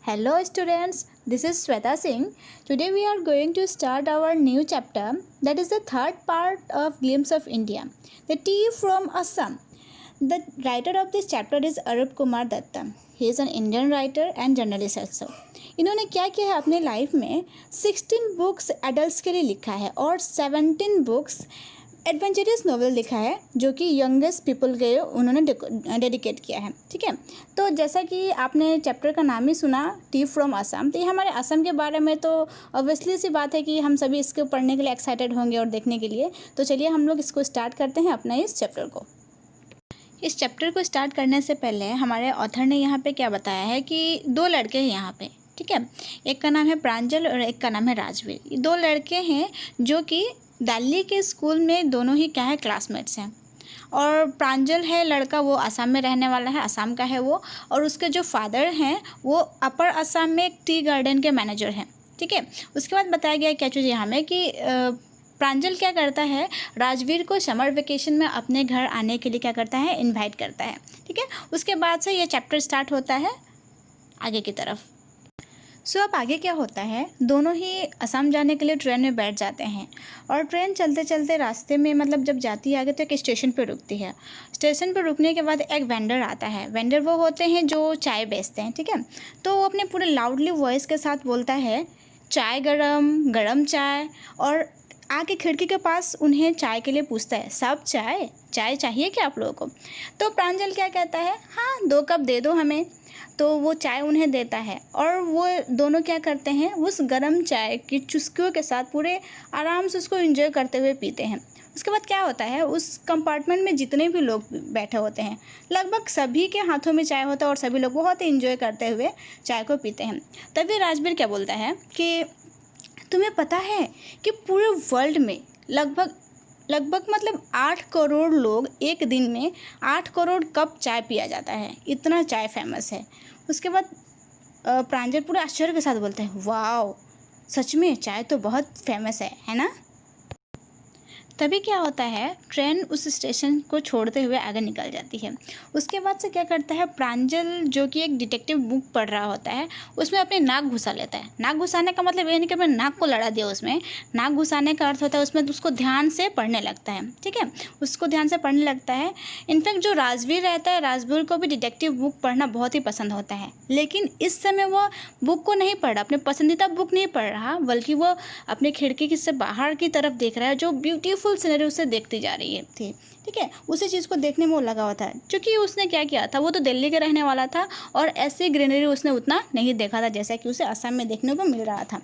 Hello students, this is Sweta Singh. Today we are going to start our new chapter, that is the third part of Glimpse of India, the tea from Assam. The writer of this chapter is Arup Kumar Datta. He is an Indian writer and journalist also. इन्होंने क्या किया है अपने life में 16 books adults के लिए लिखा है और 17 बुक्स एडवेंचरस नॉवल लिखा है जो कि यंगेस्ट पीपल के उन्होंने डेडिकेट किया है। ठीक है, तो जैसा कि आपने चैप्टर का नाम ही सुना, टी फ्रॉम असम, तो ये हमारे असम के बारे में तो ऑब्वियसली सी बात है कि हम सभी इसको पढ़ने के लिए एक्साइटेड होंगे और देखने के लिए। तो चलिए हम लोग इसको स्टार्ट करते हैं अपना इस चैप्टर को। इस चैप्टर को स्टार्ट करने से पहले हमारे ऑथर ने यहाँ पे क्या बताया है कि दो लड़के हैं यहाँ पे। ठीक है, एक का नाम है प्रांजल और एक का नाम है राजवीर। ये दो लड़के हैं जो कि दिल्ली के स्कूल में दोनों ही क्या है क्लासमेट्स हैं। और प्रांजल है लड़का, वो असम में रहने वाला है, असम का है वो, और उसके जो फादर हैं वो अपर असम में एक टी गार्डन के मैनेजर हैं। ठीक है, उसके बाद बताया गया क्या चीज़ यहाँ में कि प्रांजल क्या करता है, राजवीर को समर वेकेशन में अपने घर आने के लिए क्या करता है, इनवाइट करता है। ठीक है, उसके बाद से ये चैप्टर स्टार्ट होता है आगे की तरफ। सो अब आगे क्या होता है, दोनों ही असम जाने के लिए ट्रेन में बैठ जाते हैं और ट्रेन चलते चलते रास्ते में मतलब जब जाती है आगे तो एक स्टेशन पे रुकती है। स्टेशन पे रुकने के बाद एक वेंडर आता है। वेंडर वो होते हैं जो चाय बेचते हैं। ठीक है, तो वो अपने पूरे लाउडली वॉइस के साथ बोलता है चाय गरम गरम चाय, और आके खिड़की के पास उन्हें चाय के लिए पूछता है, सब चाय चाय चाहिए क्या आप लोगों को? तो प्रांजल क्या कहता है, हाँ 2 कप दे दो हमें। तो वो चाय उन्हें देता है और वो दोनों क्या करते हैं, उस गर्म चाय की चुस्कियों के साथ पूरे आराम से उसको एंजॉय करते हुए पीते हैं। उसके बाद क्या होता है, उस कंपार्टमेंट में जितने भी लोग बैठे होते हैं लगभग सभी के हाथों में चाय होता है और सभी लोग बहुत ही एंजॉय करते हुए चाय को पीते हैं। तभी राजवीर क्या बोलता है कि तुम्हें पता है कि पूरे वर्ल्ड में लगभग मतलब 8 करोड़ लोग एक दिन में 8 करोड़ कप चाय पिया जाता है, इतना चाय फेमस है। उसके बाद प्रांजल पूरे आश्चर्य के साथ बोलते हैं, वाओ सच में चाय तो बहुत फेमस है ना। तभी क्या होता है, ट्रेन उस स्टेशन को छोड़ते हुए आगे निकल जाती है। उसके बाद से क्या करता है, प्रांजल जो कि एक डिटेक्टिव बुक पढ़ रहा होता है उसमें अपने नाक घुसा लेता है। नाक घुसाने का मतलब ये नहीं कि अपने नाक को लड़ा दिया, उसमें नाक घुसाने का अर्थ होता है उसमें उसको ध्यान से पढ़ने लगता है। ठीक है, उसको ध्यान से पढ़ने लगता है। इनफैक्ट जो राजवीर रहता है, राजवीर को भी डिटेक्टिव बुक पढ़ना बहुत ही पसंद होता है, लेकिन इस समय वो बुक को नहीं पढ़ रहा, अपने पसंदीदा बुक नहीं पढ़ रहा, बल्कि वो अपने खिड़की से बाहर की तरफ देख रहा है जो ब्यूटीफुल फुल सीनरी उसे देखती जा रही है थी। ठीक है, उसी चीज़ को देखने में वो लगा हुआ था, क्योंकि उसने क्या किया था, वो तो दिल्ली के रहने वाला था और ऐसी ग्रीनरी उसने उतना नहीं देखा था जैसा कि उसे असम में देखने को मिल रहा था।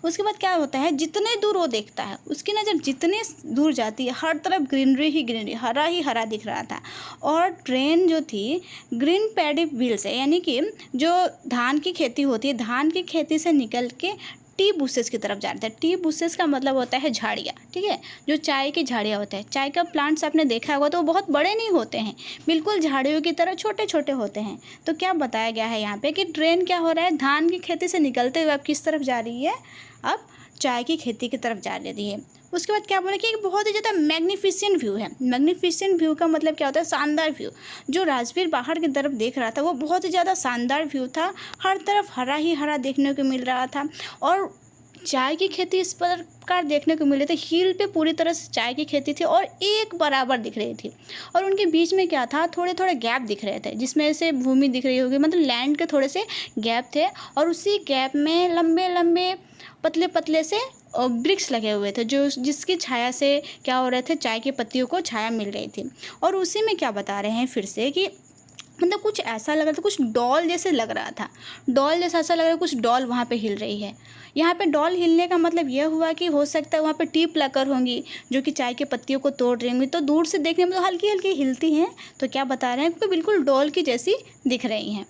उसके बाद क्या होता है, जितने दूर वो देखता है उसकी नज़र जितने दूर जाती है हर तरफ ग्रीनरी ही ग्रीनरी, हरा ही हरा दिख रहा था। और ट्रेन जो थी ग्रीन पैडी व्हील से, यानी कि जो धान की खेती होती है, धान की खेती से निकल के टी बुशेस की तरफ जाते हैं। टी बुशेस का मतलब होता है झाड़ियाँ। ठीक है, जो चाय की झाड़ियाँ होते हैं, चाय का प्लांट्स आपने देखा होगा तो वो बहुत बड़े नहीं होते हैं, बिल्कुल झाड़ियों की तरह छोटे छोटे होते हैं। तो क्या बताया गया है यहाँ पे कि ट्रेन क्या हो रहा है, धान की खेती से निकलते हुए अब किस तरफ जा रही है, अब चाय की खेती की तरफ जा रही है। उसके बाद क्या बोला कि एक बहुत ही ज़्यादा मैग्निफिसेंट व्यू है। मैग्निफिसेंट व्यू का मतलब क्या होता है, शानदार व्यू। जो राजवीर बाहर की तरफ देख रहा था वो बहुत ही ज़्यादा शानदार व्यू था, हर तरफ हरा ही हरा देखने को मिल रहा था और चाय की खेती इस प्रकार देखने को मिल रही थी, हिल पे पूरी तरह से चाय की खेती थी और एक बराबर दिख रही थी। और उनके बीच में क्या था, थोड़े थोड़े गैप दिख रहे थे जिसमें से भूमि दिख रही होगी, मतलब लैंड के थोड़े से गैप थे और उसी गैप में लंबे लंबे पतले पतले से वृक्ष लगे हुए थे जो जिसकी छाया से क्या हो रहे थे, चाय की पत्तियों को छाया मिल रही थी। और उसी में क्या बता रहे हैं फिर से कि मतलब कुछ ऐसा लग रहा था, कुछ डॉल जैसे लग रहा था, डॉल जैसा ऐसा लग रहा है, कुछ डॉल वहाँ पे हिल रही है। यहाँ पे डॉल हिलने का मतलब यह हुआ कि हो सकता है वहाँ पे टी प्लकर होंगी जो कि चाय की पत्तियों को तोड़ रही होंगी, तो दूर से देखने में तो हल्की हल्की हिलती हैं। तो क्या बता रहे हैं कि बिल्कुल डॉल की जैसी दिख रही हैं।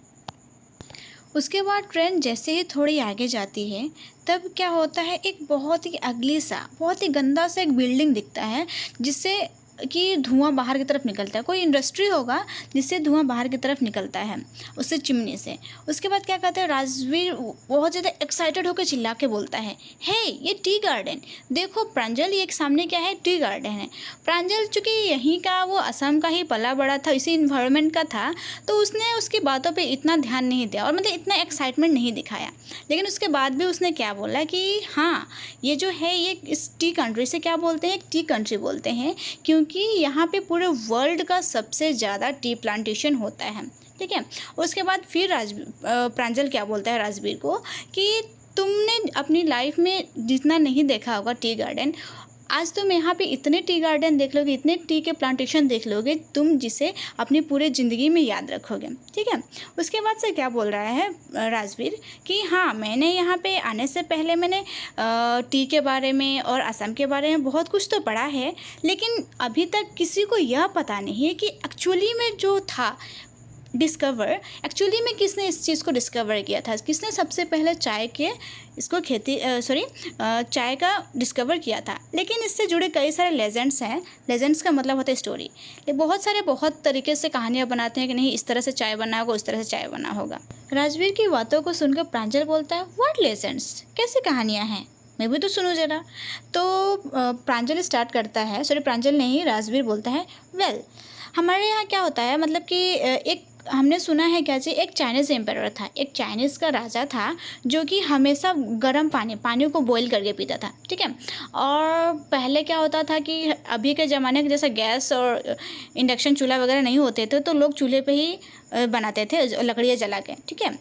उसके बाद ट्रेन जैसे ही थोड़ी आगे जाती है तब क्या होता है, एक बहुत ही अगली सा, बहुत ही गंदा सा एक बिल्डिंग दिखता है जिससे कि धुआं बाहर की तरफ निकलता है, कोई इंडस्ट्री होगा जिससे धुआं बाहर की तरफ निकलता है उससे चिमनी से। उसके बाद क्या कहते हैं, राजवीर बहुत ज़्यादा एक्साइटेड होकर चिल्ला के बोलता है, हे ये टी गार्डन देखो प्रांजल, ये एक सामने क्या है, टी गार्डन है। प्रांजल चूँकि यहीं का, वो असम का ही पला बड़ा था, इसी इन्वायरमेंट का था, तो उसने उसकी बातों पर इतना ध्यान नहीं दिया और मतलब इतना एक्साइटमेंट नहीं दिखाया। लेकिन उसके बाद भी उसने क्या बोला कि हाँ ये जो है ये इस टी कंट्री से क्या बोलते हैं, एक टी कंट्री बोलते हैं, क्योंकि यहाँ पे पूरे वर्ल्ड का सबसे ज़्यादा टी प्लांटेशन होता है। ठीक है। उसके बाद फिर प्रांजल क्या बोलता है राजवीर को कि तुमने अपनी लाइफ में जितना नहीं देखा होगा टी गार्डन, आज तुम यहाँ पे इतने टी गार्डन देख लोगे, इतने टी के प्लांटेशन देख लोगे, तुम जिसे अपनी पूरे ज़िंदगी में याद रखोगे। ठीक है। उसके बाद से क्या बोल रहा है राजवीर कि हाँ मैंने यहाँ पे आने से पहले मैंने टी के बारे में और असम के बारे में बहुत कुछ तो पढ़ा है, लेकिन अभी तक किसी को यह पता नहीं है कि एक्चुअली में जो था डिस्कवर, एक्चुअली में किसने इस चीज़ को डिस्कवर किया था, किसने सबसे पहले चाय के इसको चाय का डिस्कवर किया था। लेकिन इससे जुड़े कई सारे लेजेंड्स हैं। लेजेंड्स का मतलब होता है स्टोरी। ये बहुत तरीके से कहानियाँ बनाते हैं कि नहीं इस तरह से चाय बना होगा, उस तरह से चाय बना होगा। राजवीर की बातों को सुनकर प्रांजल बोलता है, व्हाट लेजेंड्स, कैसी कहानियाँ हैं, मैं भी तो सुनूँ ज़रा। तो प्रांजल स्टार्ट करता है, प्रांजल नहीं राजवीर बोलता है, वेल हमारे यहाँ क्या होता है, मतलब कि एक हमने सुना है क्या जी, एक चाइनीज़ एम्पायर था, एक चाइनीज़ का राजा था जो कि हमेशा गर्म पानी को बॉईल करके पीता था। ठीक है। और पहले क्या होता था कि अभी के ज़माने के जैसा गैस और इंडक्शन चूल्हा वगैरह नहीं होते थे, तो लोग चूल्हे पे ही बनाते थे लकड़ियाँ जला के। ठीक है।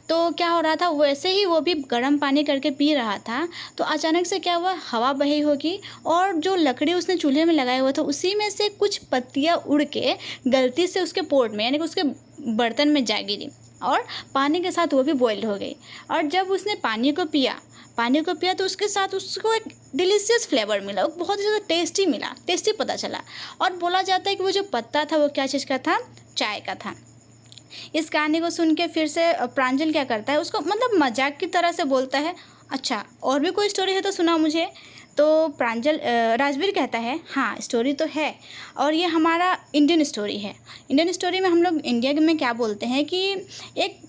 तो क्या हो रहा था, वैसे ही वो भी गर्म पानी करके पी रहा था, तो अचानक से क्या हुआ, हवा बही होगी और जो लकड़ी उसने चूल्हे में लगाया हुआ था उसी में से कुछ पत्तियाँ उड़ के गलती से उसके पोर्ट में यानी कि उसके बर्तन में जा गिरी और पानी के साथ वो भी बॉइल्ड हो गई। और जब उसने पानी को पिया तो उसके साथ उसको एक डिलीशियस फ्लेवर मिला, वो बहुत ज़्यादा टेस्टी पता चला। और बोला जाता है कि वो जो पत्ता था वो क्या चीज़ का था, चाय का था। इस कहानी को सुन के फिर से प्रांजल क्या करता है, उसको मतलब मजाक की तरह से बोलता है, अच्छा और भी कोई स्टोरी है तो सुना मुझे। तो राजवीर कहता है, हाँ स्टोरी तो है और ये हमारा इंडियन स्टोरी है। इंडियन स्टोरी में हम लोग इंडिया में क्या बोलते हैं कि एक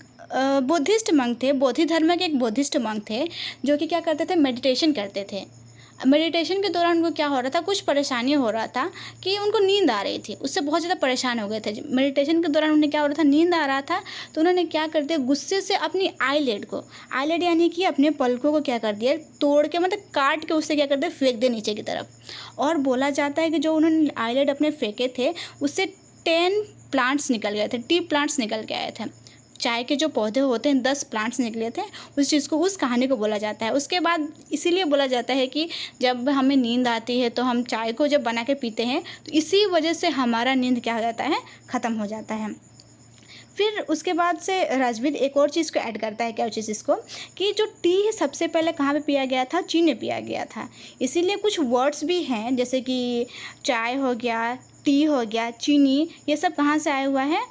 बुद्धिस्ट मंक थे, बोधि धर्म के एक बुद्धिस्ट मंक थे जो कि क्या करते थे, मेडिटेशन करते थे। मेडिटेशन के दौरान उनको क्या हो रहा था, कुछ परेशानी हो रहा था कि उनको नींद आ रही थी, उससे बहुत ज़्यादा परेशान हो गए थे। मेडिटेशन के दौरान उन्हें क्या हो रहा था, नींद आ रहा था, तो उन्होंने क्या कर दिया, गुस्से से अपनी आईलेड यानी कि अपने पलकों को क्या कर दिया, तोड़ के मतलब काट के उससे क्या कर दिया, फेंक दिया नीचे की तरफ। और बोला जाता है कि जो उन्होंने आईलेड अपने फेंके थे उससे 10 प्लांट्स निकल गए थे, टी प्लांट्स निकल के आए थे। चाय के जो पौधे होते हैं 10 प्लांट्स निकले थे, उस चीज़ को, उस कहानी को बोला जाता है। उसके बाद इसीलिए बोला जाता है कि जब हमें नींद आती है तो हम चाय को जब बना के पीते हैं तो इसी वजह से हमारा नींद क्या हो जाता है, ख़त्म हो जाता है। फिर उसके बाद से राजवीर एक और चीज़ को ऐड करता है, क्या चीज़ इसको, कि जो टी है सबसे पहले कहाँ पे पिया गया था, चीन में पिया गया था। इसीलिए कुछ वर्ड्स भी हैं जैसे कि चाय हो गया, टी हो गया, चीनी, ये सब कहाँ से आया हुआ है,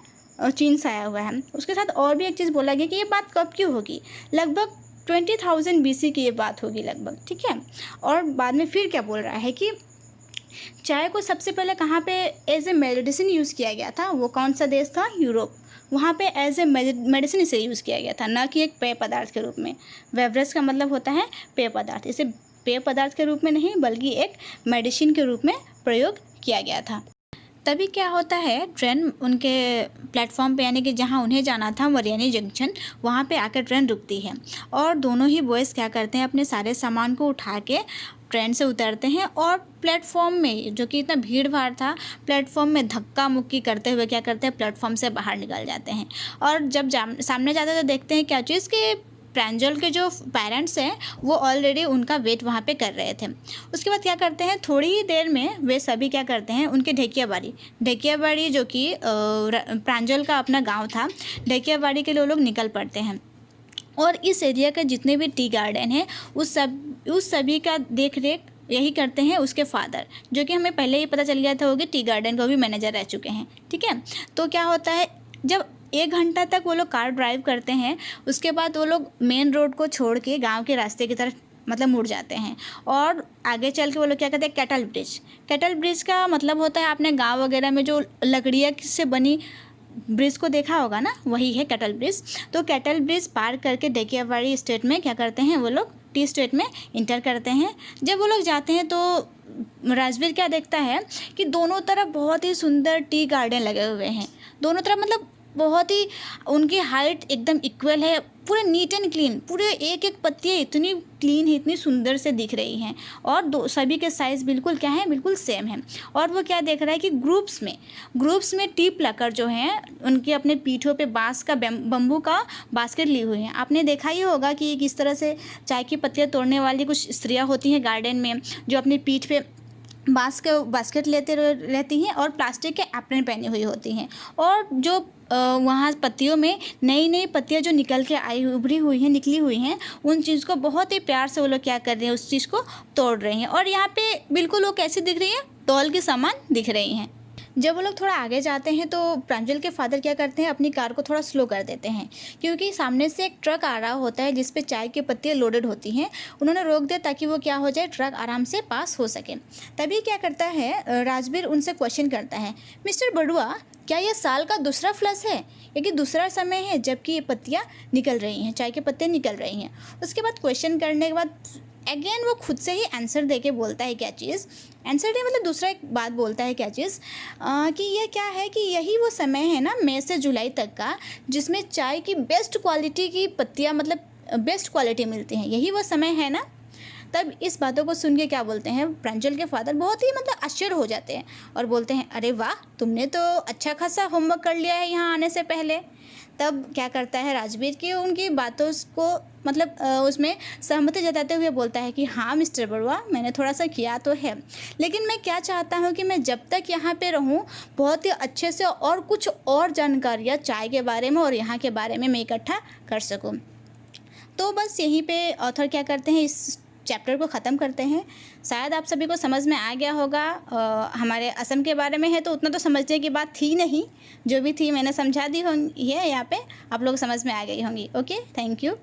चीन से आया हुआ है। उसके साथ और भी एक चीज़ बोला गया कि ये बात कब की होगी, लगभग 20,000 BC की ये बात होगी लगभग। ठीक है। और बाद में फिर क्या बोल रहा है कि चाय को सबसे पहले कहाँ पे एज ए मेडिसिन यूज़ किया गया था, वो कौन सा देश था, यूरोप। वहाँ पे एज ए मेडिसिन इसे यूज़ किया गया था, न कि एक पेय पदार्थ के रूप में। बेवरेज का मतलब होता है पेय पदार्थ, इसे पेय पदार्थ के रूप में नहीं बल्कि एक मेडिसिन के रूप में प्रयोग किया गया था। तभी क्या होता है, ट्रेन उनके प्लेटफॉर्म पे यानी कि जहाँ उन्हें जाना था मरियानी जंक्शन, वहाँ पे आकर ट्रेन रुकती है और दोनों ही बॉयज़ क्या करते हैं, अपने सारे सामान को उठा के ट्रेन से उतरते हैं और प्लेटफॉर्म में, जो कि इतना भीड़ भाड़ था, प्लेटफॉर्म में धक्का मुक्की करते हुए क्या करते हैं, प्लेटफॉर्म से बाहर निकल जाते हैं। और जब सामने जाते तो देखते हैं क्या चीज़ कि प्रांजल के जो पेरेंट्स हैं वो ऑलरेडी उनका वेट वहाँ पे कर रहे थे। उसके बाद क्या करते हैं, थोड़ी ही देर में वे सभी क्या करते हैं, उनके ढेकियाबाड़ी जो कि प्रांजल का अपना गांव था, ढेकियाबाड़ी के लिए लोग निकल पड़ते हैं। और इस एरिया के जितने भी टी गार्डन हैं उस सभी का देख रेख यही करते हैं उसके फादर, जो कि हमें पहले ही पता चल गया था होगी, टी गार्डन को भी मैनेजर रह चुके हैं। ठीक है। तो क्या होता है, जब 1 घंटा तक वो लोग कार ड्राइव करते हैं, उसके बाद वो लोग मेन रोड को छोड़ के गांव के रास्ते की तरफ मतलब मुड़ जाते हैं। और आगे चल के वो लोग क्या कहते हैं, कैटल ब्रिज। कैटल ब्रिज का मतलब होता है, आपने गांव वगैरह में जो लकड़ियाँ से बनी ब्रिज को देखा होगा ना, वही है कैटल ब्रिज। तो कैटल ब्रिज पार करके डेकियावाड़ी स्टेट में क्या करते हैं वो लोग, टी स्टेट में इंटर करते हैं। जब वो लोग जाते हैं तो राजवीर क्या देखता है कि दोनों तरफ बहुत ही सुंदर टी गार्डन लगे हुए हैं। दोनों तरफ मतलब बहुत ही, उनकी हाइट एकदम इक्वल है, पूरे नीट एंड क्लीन, पूरे एक एक पत्तियाँ इतनी क्लीन है, इतनी सुंदर से दिख रही हैं। और सभी के साइज़ बिल्कुल क्या है, बिल्कुल सेम है। और वो क्या देख रहा है कि ग्रुप्स में टी प्लकर जो हैं उनके अपने पीठों पे बांस का बम्बू का बास्केट ली हुई हैं। आपने देखा ही होगा कि किस तरह से चाय की पत्तियाँ तोड़ने वाली कुछ स्त्रियाँ होती हैं गार्डन में, जो अपनी पीठ पे बांस के बास्केट लेते रहती हैं और प्लास्टिक के एप्रन पहनी हुई होती हैं। और जो वहाँ पत्तियों में नई नई पत्तियाँ जो निकल के निकली हुई हैं, उन चीज़ को बहुत ही प्यार से वो लोग क्या कर रहे हैं, उस चीज़ को तोड़ रहे हैं। और यहाँ पे बिल्कुल वो कैसी दिख रही है, तौल के सामान दिख रही हैं। जब वो लोग थोड़ा आगे जाते हैं तो प्रांजल के फादर क्या करते हैं, अपनी कार को थोड़ा स्लो कर देते हैं, क्योंकि सामने से एक ट्रक आ रहा होता है जिस पे चाय की पत्तियाँ लोडेड होती हैं। उन्होंने रोक दिया ताकि वो क्या हो जाए, ट्रक आराम से पास हो सके। तभी क्या करता है, राजवीर उनसे क्वेश्चन करता है, मिस्टर बड़ुआ, क्या यह साल का दूसरा फ्लश है या कि दूसरा समय है जबकि ये पत्तियाँ निकल रही हैं, चाय की पत्तियाँ निकल रही हैं। उसके बाद क्वेश्चन करने के बाद अगेन वो खुद से ही आंसर दे के बोलता है, क्या चीज़ आंसर दे मतलब दूसरा एक बात बोलता है, क्या चीज़ कि यह क्या है कि यही वो समय है ना, मई से जुलाई तक का, जिसमें चाय की बेस्ट क्वालिटी की पत्तियाँ मतलब बेस्ट क्वालिटी मिलती हैं, यही वो समय है ना। तब इस बातों को सुन के क्या बोलते हैं, प्रांजल के फादर बहुत ही मतलब आश्चर्य हो जाते हैं और बोलते हैं, अरे वाह, तुमने तो अच्छा खासा होमवर्क कर लिया है यहाँ आने से पहले। तब क्या करता है राजवीर की उनकी बातों को मतलब उसमें सहमति जताते हुए बोलता है कि हाँ मिस्टर बड़ुआ, मैंने थोड़ा सा किया तो है, लेकिन मैं क्या चाहता हूँ कि मैं जब तक यहाँ पे रहूँ बहुत ही अच्छे से और कुछ और जानकारियाँ चाय के बारे में और यहाँ के बारे में मैं इकट्ठा कर सकूँ। तो बस यहीं पे ऑथर क्या करते हैं, इस चैप्टर को ख़त्म करते हैं। शायद आप सभी को समझ में आ गया होगा। हमारे असम के बारे में है तो उतना तो समझने की बात थी नहीं, जो भी थी मैंने समझा दी होंगी है, यहाँ पे आप लोग समझ में आ गई होंगी। Okay, thank you.